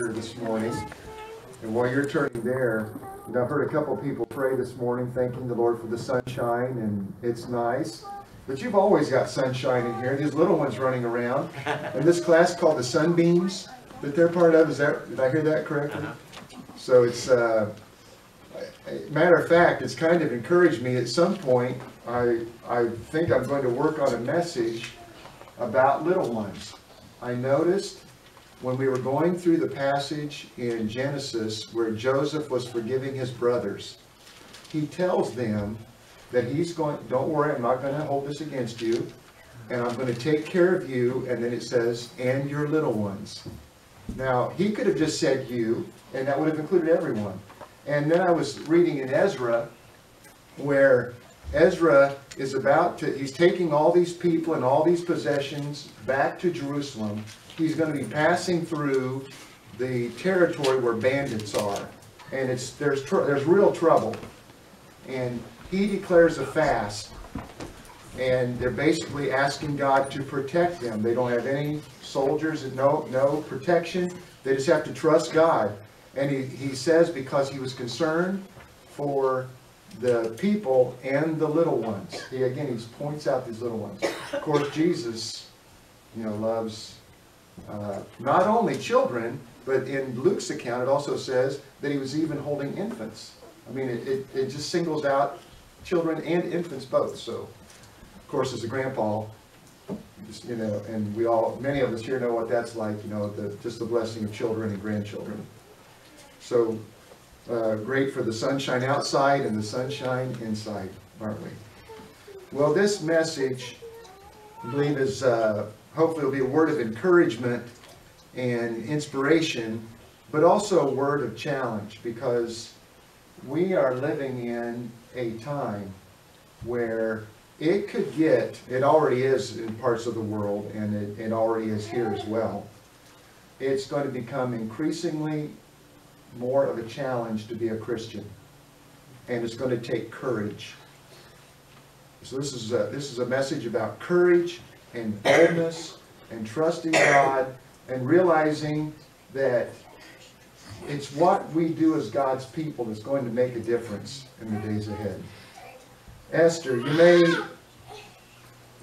Esther this morning. And while you're turning there, I've heard a couple people pray this morning, thanking the Lord for the sunshine, and it's nice. But you've always got sunshine in here. These little ones running around. And this class called the Sunbeams that they're part of, did I hear that correctly? So it's, matter of fact, it's kind of encouraged me. At some point, I think I'm going to work on a message about little ones. I noticed when we were going through the passage in Genesis where Joseph was forgiving his brothers, he tells them that he's going, don't worry, I'm not going to hold this against you, and I'm going to take care of you, and then it says, and your little ones. Now, he could have just said you, and that would have included everyone. And then I was reading in Ezra, where Ezra is about to, he's taking all these people and all these possessions back to Jerusalem. He's going to be passing through the territory where bandits are. And there's real trouble. And he declares a fast. And they're basically asking God to protect them. They don't have any soldiers, and no protection. They just have to trust God. And he says because he was concerned for the people and the little ones. He points out these little ones. Of course, Jesus, loves not only children, but in Luke's account, it also says that he was even holding infants. I mean, it just singles out children and infants both. So, of course, as a grandpa, and many of us here know what that's like, just the blessing of children and grandchildren. So, great for the sunshine outside and the sunshine inside, aren't we? Well, this message, I believe, is hopefully will be a word of encouragement and inspiration, but also a word of challenge, because we are living in a time where it already is in parts of the world, and it already is here as well. It's going to become increasingly more of a challenge to be a Christian, and it's going to take courage. So this is a message about courage and boldness and trusting God and realizing that it's what we do as God's people that's going to make a difference in the days ahead. Esther,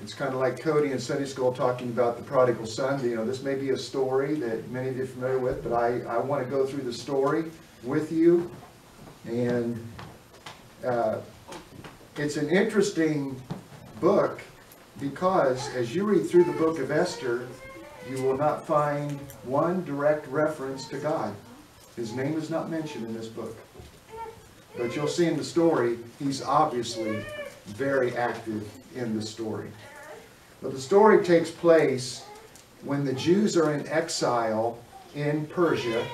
it's kind of like Cody in Sunday school talking about the prodigal son. This may be a story that many of you are familiar with, but I want to go through the story with you. And it's an interesting book because as you read through the book of Esther, you will not find one direct reference to God. His name is not mentioned in this book. But you'll see in the story, he's obviously very active in the story. But the story takes place when the Jews are in exile in Persia,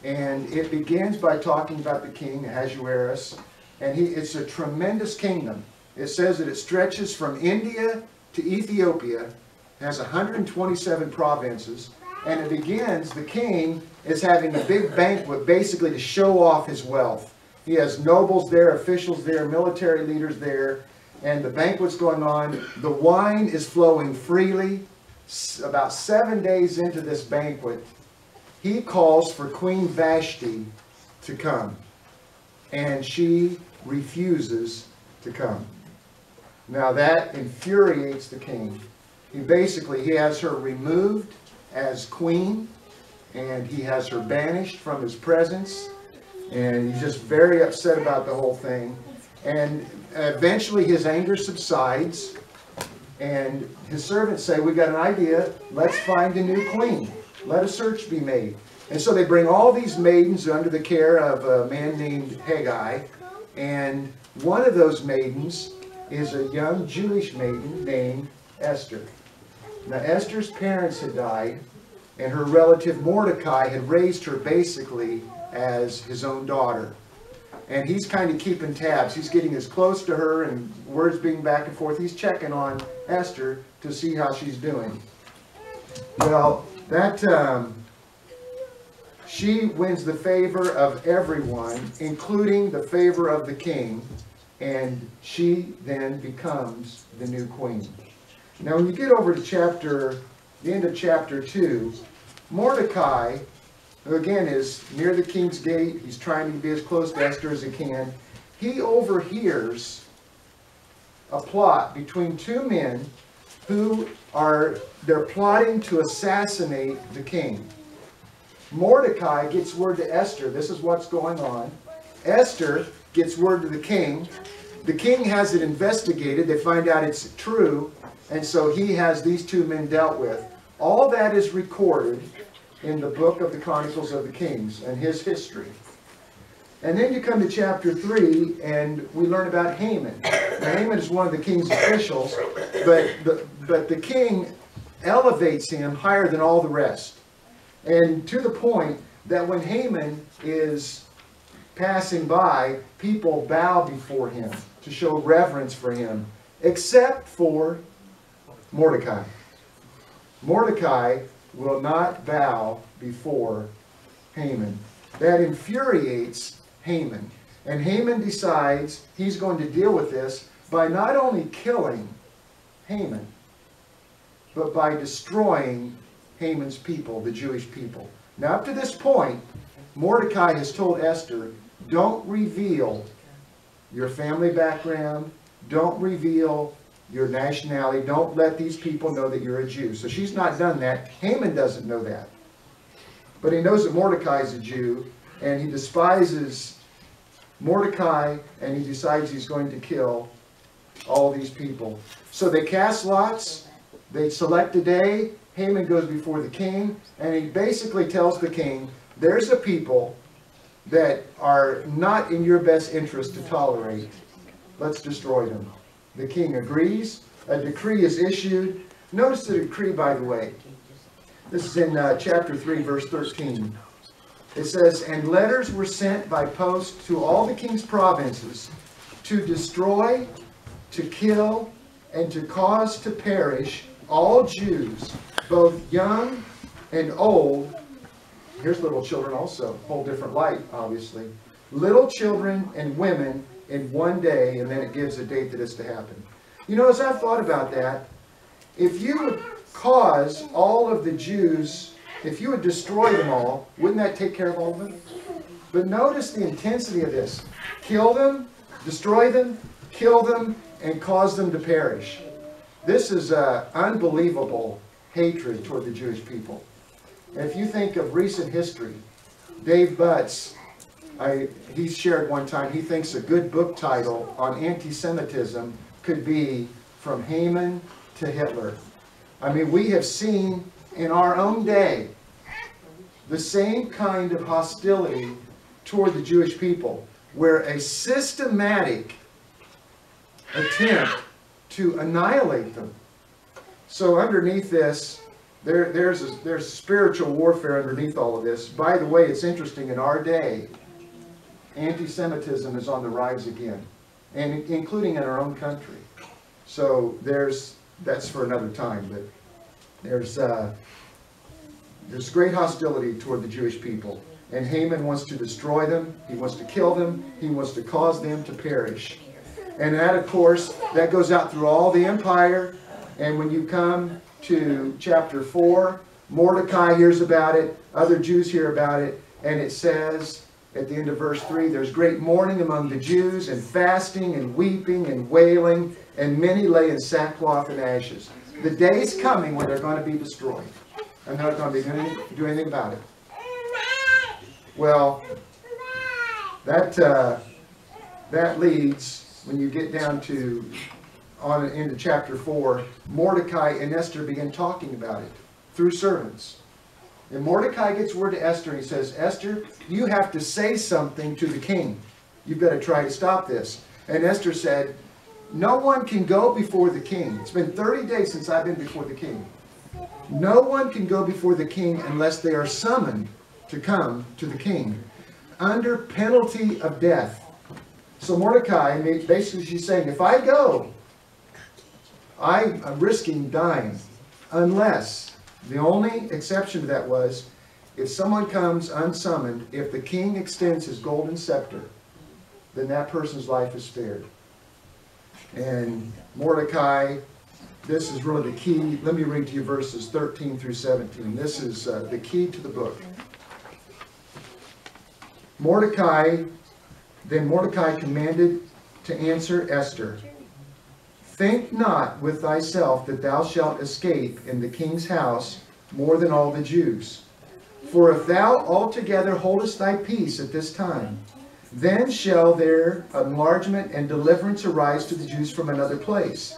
and it begins by talking about the king Ahasuerus, and it's a tremendous kingdom. It says that it stretches from India to Ethiopia, has 127 provinces, and it begins, the king is having a big banquet basically to show off his wealth. He has nobles there, officials there, military leaders there, and the banquet's going on. The wine is flowing freely. About 7 days into this banquet, he calls for Queen Vashti to come, and she refuses to come. Now that infuriates the king. He has her removed as queen, and he has her banished from his presence, and he's just very upset about the whole thing. And eventually his anger subsides, and his servants say, we've got an idea, let's find a new queen. Let a search be made. And so they bring all these maidens under the care of a man named Haggai, and one of those maidens is a young Jewish maiden named Esther. Now Esther's parents had died, and her relative Mordecai had raised her basically as his own daughter. And he's kind of keeping tabs. He's getting as close to her, and words being back and forth. He's checking on Esther to see how she's doing. Well, she wins the favor of everyone, including the favor of the king, and she then becomes the new queen. Now, when you get over to the end of chapter 2, Mordecai who again is near the king's gate, he's trying to be as close to Esther as he can, he overhears a plot between two men who they're plotting to assassinate the king. Mordecai gets word to Esther, this is what's going on. Esther gets word to the king. The king has it investigated. They find out it's true. And so he has these two men dealt with. All that is recorded in the book of the Chronicles of the Kings and his history. And then you come to chapter 3 and we learn about Haman. Now, Haman is one of the king's officials, but the king elevates him higher than all the rest. And to the point that when Haman is passing by, people bow before him to show reverence for him, except for Mordecai. Mordecai will not bow before Haman. That infuriates Haman. And Haman decides he's going to deal with this by not only killing Haman, but by destroying Haman's people, the Jewish people. Now, up to this point, Mordecai has told Esther, don't reveal your family background, don't reveal your nationality, don't let these people know that you're a Jew. So she's not done that. Haman doesn't know that. But he knows that Mordecai is a Jew, and he despises Mordecai, and he decides he's going to kill all these people. So they cast lots, they select a day, Haman goes before the king, and he basically tells the king, there's a people that are not in your best interest to tolerate. Let's destroy them. The king agrees. A decree is issued. Notice the decree, by the way. This is in chapter 3, verse 13. It says, and letters were sent by post to all the king's provinces to destroy, to kill, and to cause to perish all Jews, both young and old. Here's little children also, whole different light, obviously. Little children and women in one day, and then it gives a date that is to happen. You know, as I've thought about that, if you would cause all of the Jews, if you would destroy them all, wouldn't that take care of all of them? But notice the intensity of this. Kill them, destroy them, kill them, and cause them to perish. This is unbelievable hatred toward the Jewish people. And if you think of recent history, Dave Butts, he shared one time, he thinks a good book title on anti-Semitism could be From Haman to Hitler. I mean, we have seen in our own day the same kind of hostility toward the Jewish people, where a systematic attempt to annihilate them. So underneath this, there's spiritual warfare underneath all of this. By the way, it's interesting, in our day, anti-Semitism is on the rise again, and including in our own country. So that's for another time, but there's great hostility toward the Jewish people. And Haman wants to destroy them, he wants to kill them, he wants to cause them to perish. And that, of course, that goes out through all the empire. And when you come to chapter 4, Mordecai hears about it, other Jews hear about it, and it says at the end of verse 3, there's great mourning among the Jews, and fasting, and weeping, and wailing, and many lay in sackcloth and ashes. The day is coming when they're going to be destroyed, and they're not going to do anything about it. Well, that leads, when you get down to into chapter 4, Mordecai and Esther begin talking about it through servants. And Mordecai gets word to Esther, and he says, Esther, you have to say something to the king. You've got to try to stop this. And Esther said, no one can go before the king. It's been 30 days since I've been before the king. No one can go before the king unless they are summoned to come to the king under penalty of death. So Mordecai, basically she's saying, if I go, I'm risking dying, unless, the only exception to that was, if someone comes unsummoned, if the king extends his golden scepter, then that person's life is spared. And Mordecai, this is really the key. Let me read to you verses 13 through 17. This is the key to the book. Then Mordecai commanded to answer Esther, think not with thyself that thou shalt escape in the king's house more than all the Jews. For if thou altogether holdest thy peace at this time, then shall there enlargement and deliverance arise to the Jews from another place.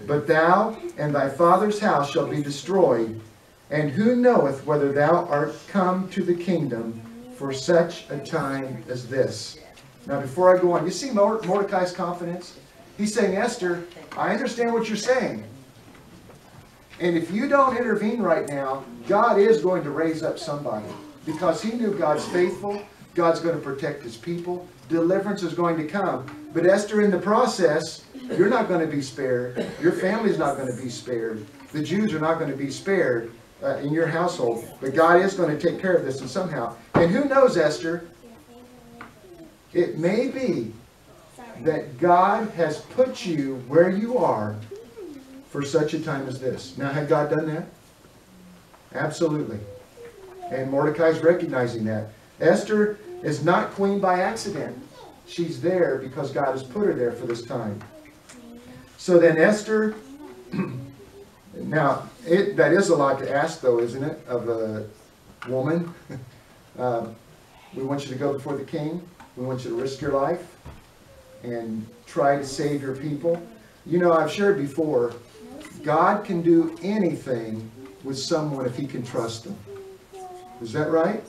But thou and thy father's house shall be destroyed, and who knoweth whether thou art come to the kingdom for such a time as this? Now before I go on, you see Mordecai's confidence? He's saying, Esther, I understand what you're saying. And if you don't intervene right now, God is going to raise up somebody. Because he knew God's faithful, God's going to protect his people, deliverance is going to come. But Esther, in the process, you're not going to be spared. Your family's not going to be spared. The Jews are not going to be spared in your household. But God is going to take care of this and somehow. And who knows, Esther? It may be that God has put you where you are for such a time as this. Now, had God done that? Absolutely. And Mordecai's recognizing that. Esther is not queen by accident. She's there because God has put her there for this time. So then Esther, now that is a lot to ask though, isn't it, of a woman? We want you to go before the king. We want you to risk your life and try to save your people. You know, I've shared before, God can do anything with someone if he can trust them. Is that right?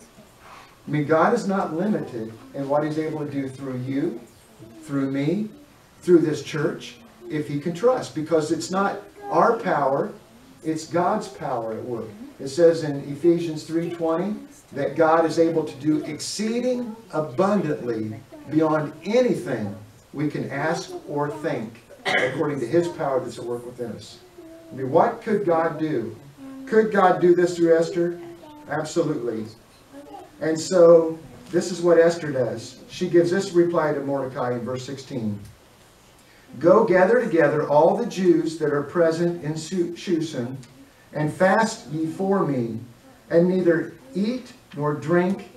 I mean, God is not limited in what he's able to do through you, through me, through this church, if he can trust. Because it's not our power, it's God's power at work. It says in Ephesians 3:20 that God is able to do exceeding abundantly beyond anything we can ask or think, according to his power that's at work within us. I mean, what could God do? Could God do this through Esther? Absolutely. And so, this is what Esther does. She gives this reply to Mordecai in verse 16. Go gather together all the Jews that are present in Shushan, and fast ye for me, and neither eat nor drink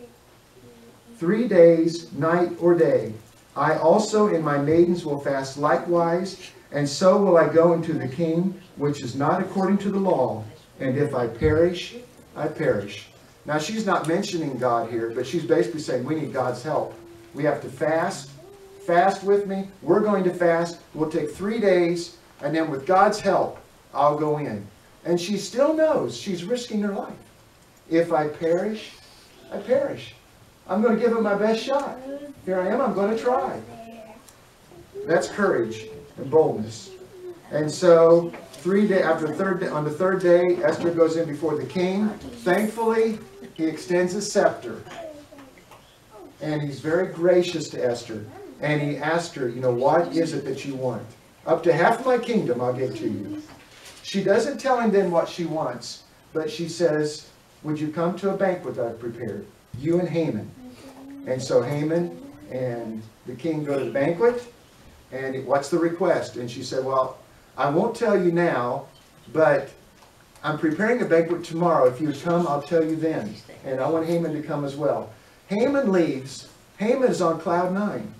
3 days, night or day. I also and my maidens will fast likewise, and so will I go into the king, which is not according to the law. And if I perish, I perish. Now she's not mentioning God here, but she's basically saying we need God's help. We have to fast. Fast with me. We're going to fast. We'll take 3 days, and then with God's help, I'll go in. And she still knows she's risking her life. If I perish, I perish. I'm going to give it my best shot. Here I am. I'm going to try. That's courage and boldness. And so, on the third day, Esther goes in before the king. Thankfully, he extends his scepter. And he's very gracious to Esther. And he asked her, you know, what is it that you want? Up to half my kingdom I'll give to you. She doesn't tell him then what she wants. But she says, would you come to a banquet I've prepared? You and Haman. And so Haman and the king go to the banquet. And what's the request? And she said, well, I won't tell you now, but I'm preparing a banquet tomorrow. If you come, I'll tell you then. And I want Haman to come as well. Haman leaves. Haman is on cloud 9.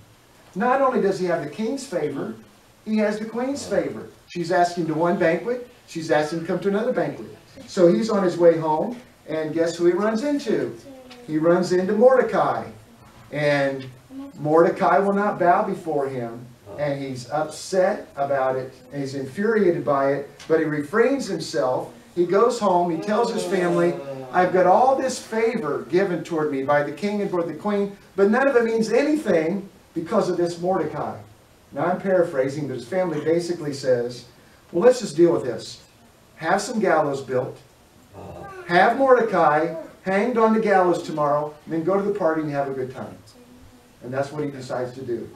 Not only does he have the king's favor, he has the queen's favor. She's asked him to one banquet. She's asked him to come to another banquet. So he's on his way home. And guess who he runs into? He runs into Mordecai. And Mordecai will not bow before him. And he's upset about it. And he's infuriated by it. But he refrains himself. He goes home. He tells his family, I've got all this favor given toward me by the king and toward the queen. But none of it means anything because of this Mordecai. Now I'm paraphrasing, but his family basically says, well, let's just deal with this. Have some gallows built. Have Mordecai hanged on the gallows tomorrow. And then go to the party and have a good time. And that's what he decides to do.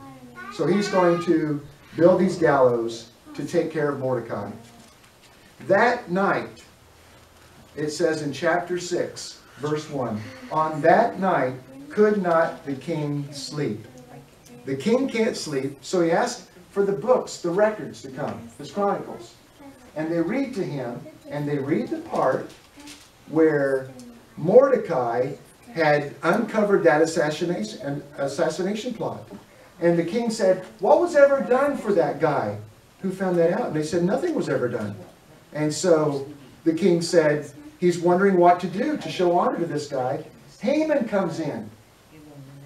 So he's going to build these gallows to take care of Mordecai. That night, it says in chapter 6, verse 1, on that night could not the king sleep. The king can't sleep, so he asked for the books, the records to come, his chronicles. And they read to him, and they read the part where Mordecai had uncovered that assassination plot. And the king said, what was ever done for that guy who found that out? And they said, nothing was ever done. And so the king said, he's wondering what to do to show honor to this guy. Haman comes in.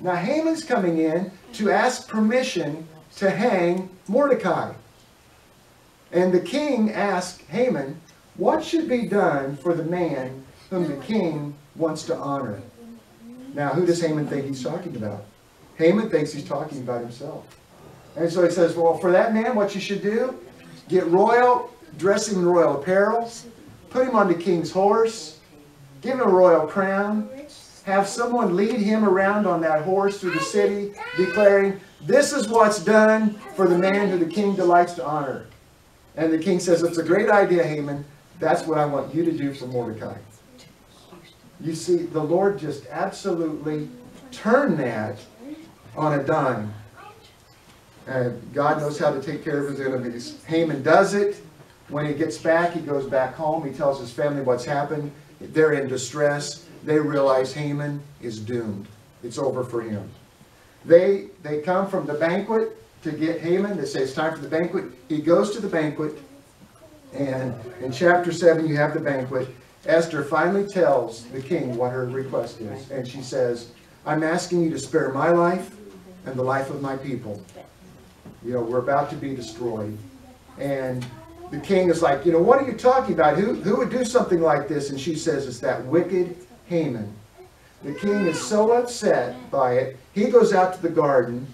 Now Haman's coming in to ask permission to hang Mordecai. And the king asked Haman, what should be done for the man whom the king wants to honor? Now, who does Haman think he's talking about? Haman thinks he's talking about himself. And so he says, well, for that man, what you should do, dress him in royal apparel, put him on the king's horse, give him a royal crown, have someone lead him around on that horse through the city, declaring, this is what's done for the man who the king delights to honor. And the king says, it's a great idea, Haman. That's what I want you to do for Mordecai. You see, the Lord just absolutely turned that on a dime. And God knows how to take care of his enemies. Haman does it. When he gets back, he goes back home. He tells his family what's happened. They're in distress. They realize Haman is doomed. It's over for him. They come from the banquet to get Haman. They say it's time for the banquet. He goes to the banquet. And in chapter 7, you have the banquet. Esther finally tells the king what her request is. And she says, I'm asking you to spare my life and the life of my people. You know, we're about to be destroyed. And the king is like, you know, what are you talking about? Who would do something like this? And she says, it's that wicked Haman. The king is so upset by it. He goes out to the garden.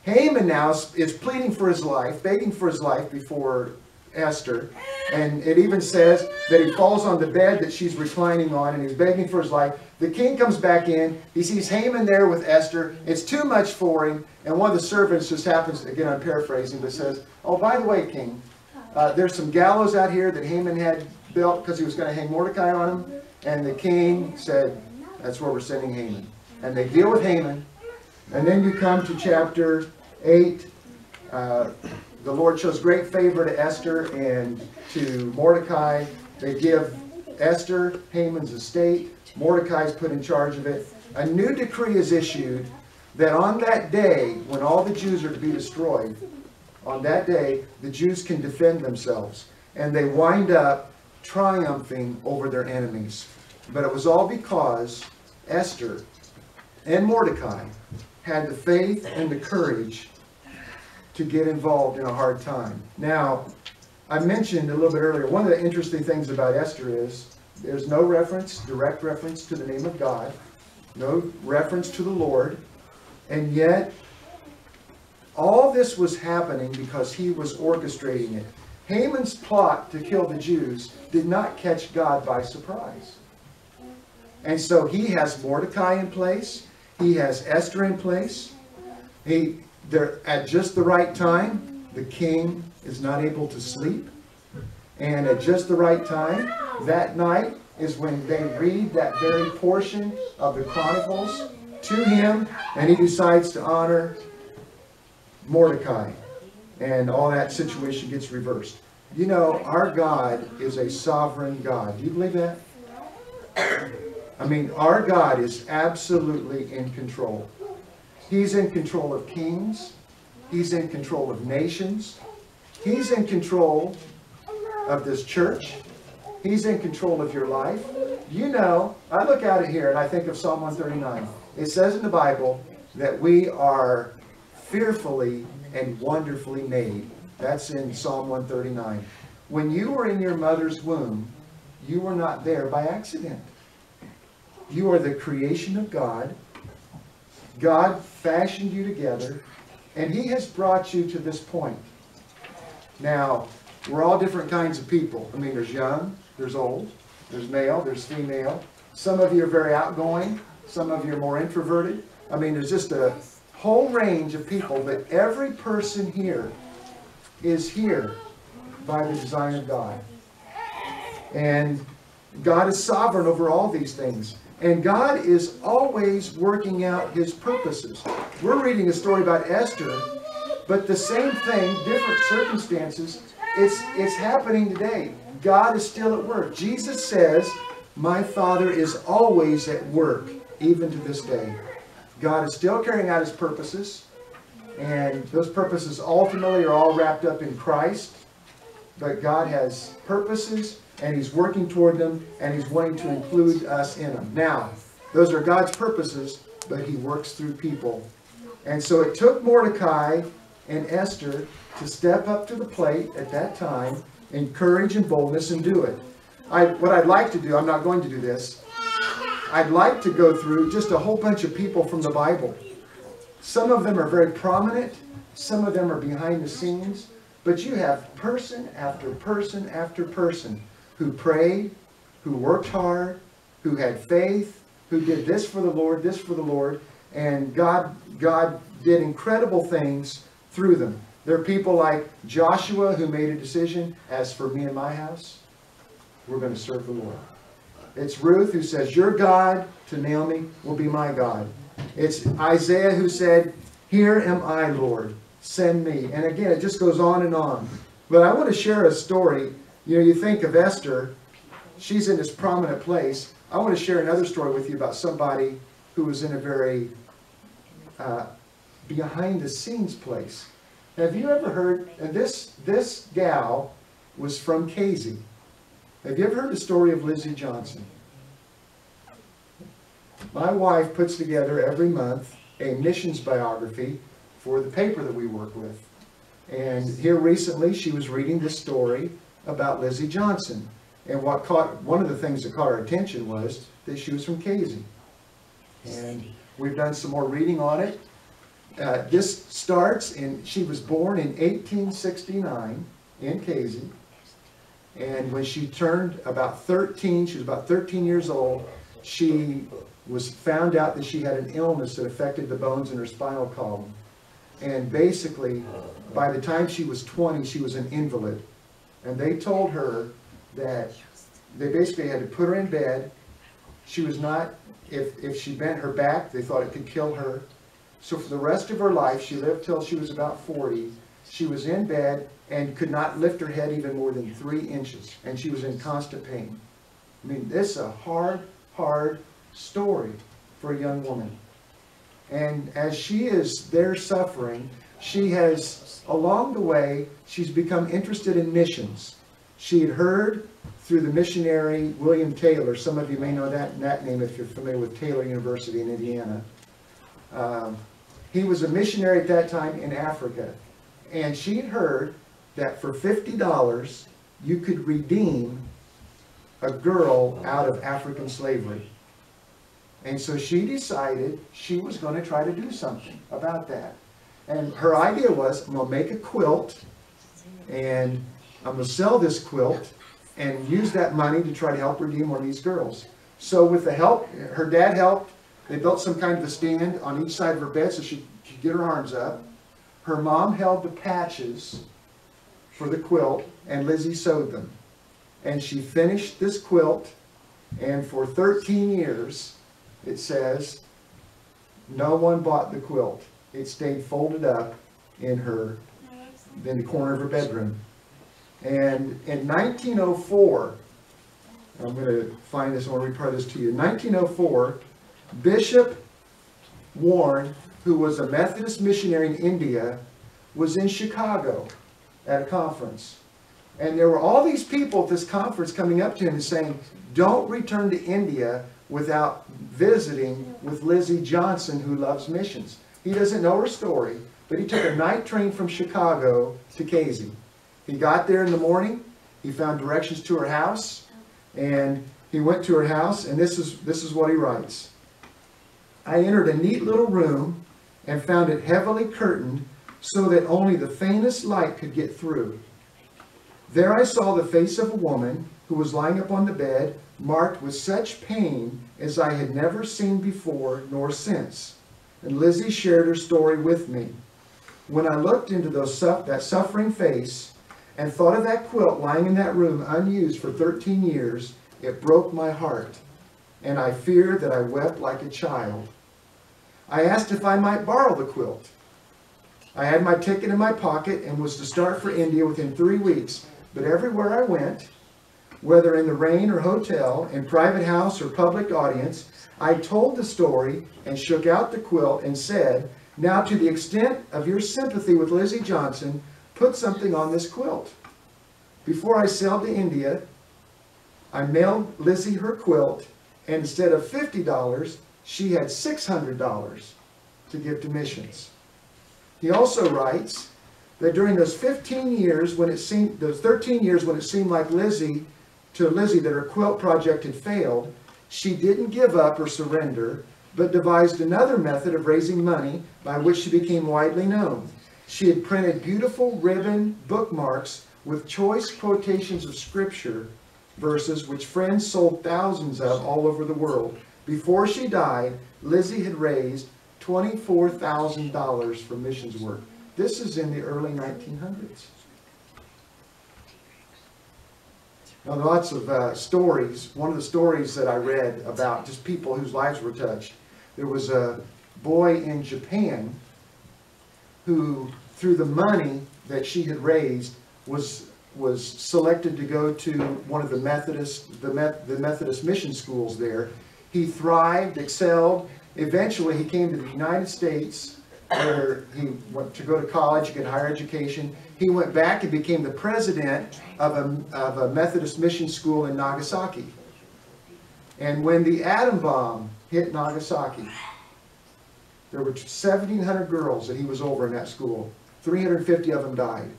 Haman now is pleading for his life, begging for his life before Esther. And it even says that he falls on the bed that she's reclining on and he's begging for his life. The king comes back in. He sees Haman there with Esther. It's too much for him. And one of the servants just happens, again I'm paraphrasing, but says, oh, by the way, king, there's some gallows out here that Haman had built because he was going to hang Mordecai on him. And the king said, that's where we're sending Haman. And they deal with Haman. And then you come to chapter 8. The Lord shows great favor to Esther and to Mordecai. They give Esther Haman's estate. Mordecai is put in charge of it. A new decree is issued that on that day, when all the Jews are to be destroyed, on that day, the Jews can defend themselves. And they wind up triumphing over their enemies. But it was all because Esther and Mordecai had the faith and the courage to get involved in a hard time. Now, I mentioned a little bit earlier, one of the interesting things about Esther is there's no direct reference to the name of God, no reference to the Lord, and yet all this was happening because he was orchestrating it. Haman's plot to kill the Jews did not catch God by surprise. And so he has Mordecai in place, he has Esther in place, they're at just the right time. The king is not able to sleep. And at just the right time, that night is when they read that very portion of the Chronicles to him. And he decides to honor Mordecai. And all that situation gets reversed. You know, our God is a sovereign God. Do you believe that? I mean, our God is absolutely in control. He's in control of kings. He's in control of nations. He's in control of this church. He's in control of your life. You know, I look at it here and I think of Psalm 139. It says in the Bible that we are fearfully and wonderfully made. That's in Psalm 139. When you were in your mother's womb, you were not there by accident. You are the creation of God. God fashioned you together, and he has brought you to this point. Now, we're all different kinds of people. I mean, there's young, there's old, there's male, there's female. Some of you are very outgoing. Some of you are more introverted. I mean, there's just a whole range of people, but every person here is here by the design of God. And God is sovereign over all these things. And God is always working out his purposes. We're reading a story about Esther, but the same thing, different circumstances, it's happening today. God is still at work. Jesus says, my Father is always at work even to this day. God is still carrying out his purposes, and those purposes ultimately are all wrapped up in Christ. But God has purposes, and he's working toward them, and he's wanting to include us in them. Now, those are God's purposes, but he works through people. And so it took Mordecai and Esther to step up to the plate at that time in courage and boldness and do it. What I'd like to do, I'm not going to do this, I'd like to go through just a whole bunch of people from the Bible. Some of them are very prominent, some of them are behind the scenes, but you have person after person after person who prayed, who worked hard, who had faith, who did this for the Lord, and God did incredible things through them. There are people like Joshua who made a decision, as for me and my house, we're going to serve the Lord. It's Ruth who says, your God, to Naomi, will be my God. It's Isaiah who said, here am I, Lord, send me. And again, it just goes on and on. But I want to share a story. You know, you think of Esther, she's in this prominent place. I want to share another story with you about somebody who was in a very behind-the-scenes place. Have you ever heard, and this gal was from Casey. Have you ever heard the story of Lizzie Johnson? My wife puts together every month a missions biography for the paper that we work with. And here recently she was reading this story about Lizzie Johnson. And one of the things that caught our attention was that she was from Casey. And we've done some more reading on it. This starts she was born in 1869 in Casey. And when she turned about 13, she was about 13 years old, she was found out that she had an illness that affected the bones in her spinal column. And basically, by the time she was 20, she was an invalid. And they told her that they basically had to put her in bed. She was not, if she bent her back, they thought it could kill her. So for the rest of her life, she lived till she was about 40. She was in bed and could not lift her head even more than 3 inches. And she was in constant pain. I mean, this is a hard story for a young woman. And as she is there suffering, she has, along the way, she's become interested in missions. She had heard through the missionary William Taylor. Some of you may know that name if you're familiar with Taylor University in Indiana. He was a missionary at that time in Africa. And she had heard that for $50 you could redeem a girl out of African slavery. And so she decided she was going to try to do something about that. And her idea was, I'm going to make a quilt, and I'm going to sell this quilt and use that money to try to help redeem one of these girls. So with the help, her dad helped. They built some kind of a stand on each side of her bed so she could get her arms up. Her mom held the patches for the quilt, and Lizzie sewed them. And she finished this quilt, and for 13 years, it says, no one bought the quilt. It stayed folded up in the corner of her bedroom. And in 1904, I'm going to find this, I want to read this to you. In 1904, Bishop Warren, who was a Methodist missionary in India, was in Chicago at a conference. And there were all these people at this conference coming up to him and saying, don't return to India without visiting with Lizzie Johnson, who loves missions. He doesn't know her story, but he took a night train from Chicago to Casey. He got there in the morning, he found directions to her house, and he went to her house, and this is what he writes. I entered a neat little room and found it heavily curtained so that only the faintest light could get through. There I saw the face of a woman who was lying upon the bed, marked with such pain as I had never seen before nor since. And Lizzie shared her story with me. When I looked into that suffering face and thought of that quilt lying in that room unused for 13 years, it broke my heart, and I feared that I wept like a child. I asked if I might borrow the quilt. I had my ticket in my pocket and was to start for India within 3 weeks, but everywhere I went, whether in the rain or hotel, in private house or public audience, I told the story and shook out the quilt and said, now to the extent of your sympathy with Lizzie Johnson, put something on this quilt. Before I sailed to India, I mailed Lizzie her quilt, and instead of $50, she had $600 to give to missions. He also writes that during those 13 years when it seemed like to Lizzie that her quilt project had failed, she didn't give up or surrender, but devised another method of raising money by which she became widely known. She had printed beautiful ribbon bookmarks with choice quotations of scripture verses which friends sold thousands of all over the world. Before she died, Lizzie had raised $24,000 for missions work. This is in the early 1900s. Now, lots of stories. One of the stories that I read about just people whose lives were touched. There was a boy in Japan who, through the money that she had raised, was selected to go to one of the Methodist mission schools there. He thrived, excelled. Eventually, he came to the United States, where he went to go to college, get higher education. He went back and became the president of a Methodist mission school in Nagasaki. And when the atom bomb hit Nagasaki, there were 1,700 girls that he was over in that school. 350 of them died.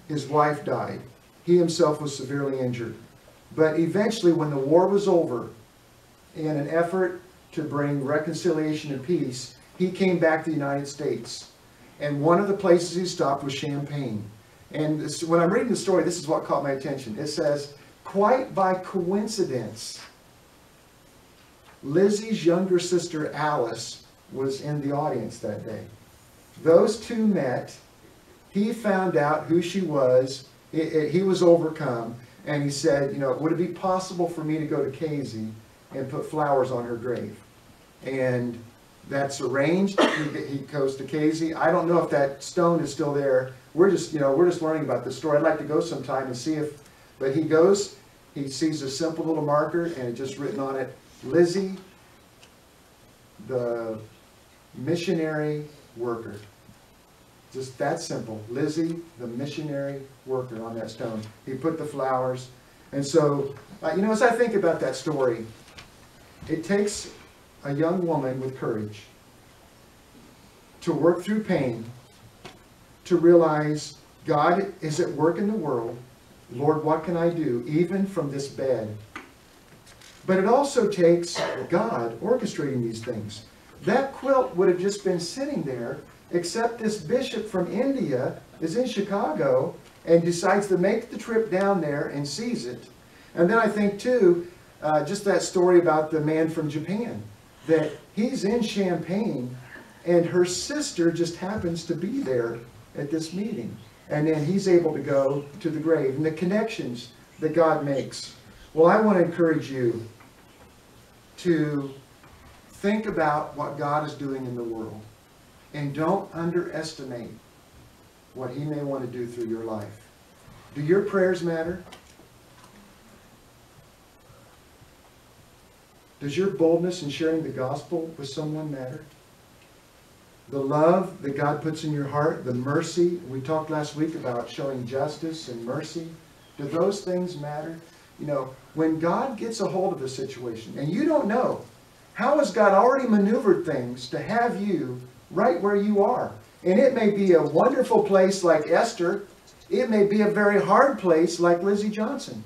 His wife died. He himself was severely injured. But eventually, when the war was over, in an effort to bring reconciliation and peace, he came back to the United States. And one of the places he stopped was Champaign. And this, when I'm reading the story, this is what caught my attention. It says, quite by coincidence, Lizzie's younger sister Alice was in the audience that day. Those two met. He found out who she was. He was overcome. And he said, you know, would it be possible for me to go to Casey and put flowers on her grave? And that's arranged. He goes to Casey. I don't know if that stone is still there. We're just learning about this story. I'd like to go sometime and see if, but he goes, he sees a simple little marker and it's just written on it, Lizzie, the missionary worker. Just that simple. Lizzie, the missionary worker, on that stone. He put the flowers. And so, you know, as I think about that story, it takes a young woman with courage to work through pain, to realize God is at work in the world. Lord, what can I do, even from this bed? But it also takes God orchestrating these things. That quilt would have just been sitting there, except this bishop from India is in Chicago and decides to make the trip down there and sees it. And then I think, too, just that story about the man from Japan, that he's in Champaign and her sister just happens to be there at this meeting. And then he's able to go to the grave, and the connections that God makes. Well, I want to encourage you to think about what God is doing in the world. And don't underestimate what He may want to do through your life. Do your prayers matter? Does your boldness in sharing the gospel with someone matter? The love that God puts in your heart, the mercy, we talked last week about showing justice and mercy. Do those things matter? You know, when God gets a hold of a situation, and you don't know, how has God already maneuvered things to have you right where you are? And it may be a wonderful place like Esther. It may be a very hard place like Lizzie Johnson.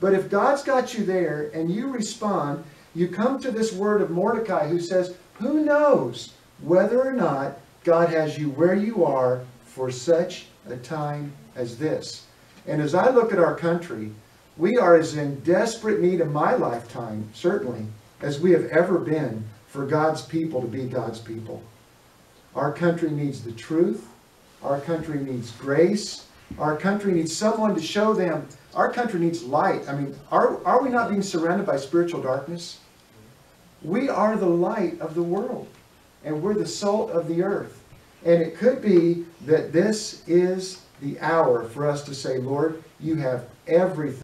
But if God's got you there and you respond, you come to this word of Mordecai who says, who knows whether or not God has you where you are for such a time as this. And as I look at our country, we are as in desperate need in my lifetime, certainly, as we have ever been for God's people to be God's people. Our country needs the truth. Our country needs grace. Our country needs someone to show them. Our country needs light. I mean, are we not being surrounded by spiritual darkness? We are the light of the world. And we're the salt of the earth. And it could be that this is the hour for us to say, Lord, you have everything.